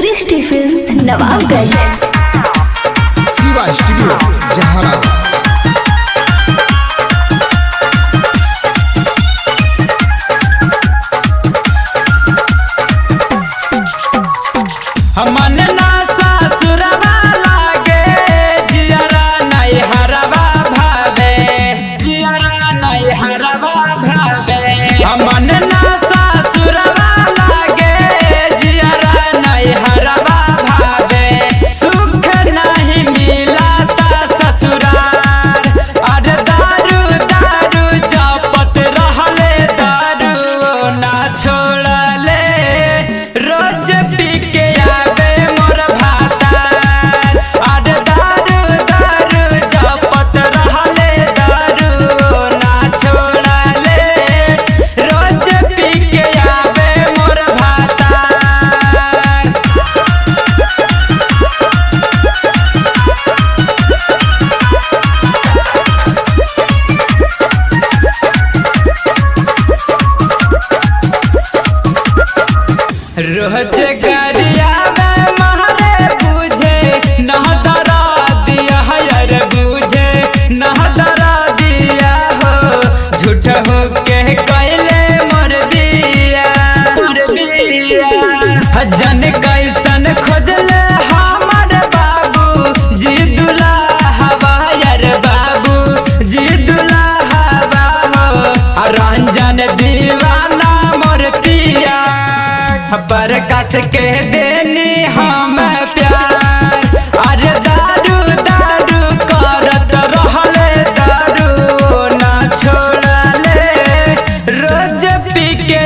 सृष्टि films Nawabganj. Shiva studio Jehanabad. हमन ना ससुरवा लागे जियरा नहीं हरवा भावे, जियरा नहीं हरवा भावे। हमन ना ससुरवा लागे जियरा नहीं हरवा भावे। सुख नहीं मिलाता ससुरार, अरे दारू दारू जपत रहले, दारू ना छोड़ले, रोज पी के आवे मोर भातार। अरे दारू दारू जपत रहले, दारू ना छोड़ले, रोज पी के आवे मोर भातार। रोज गरिया में महरे बुझे नह दरा दिया हयर बुझे नह दरा दिया हो। झूठ हो के कैले मोर बिया, मोर बिया। जन कैसन खोजले हमर बाबू जी दुल्हा यार, बाबू जी दुल्हा हो। रंजन दीवाना मोर पिया, पर कस के देनी हम प्यार। अरे दारू दारू करत रहले, दारू ना छोड़ले, रोज पी के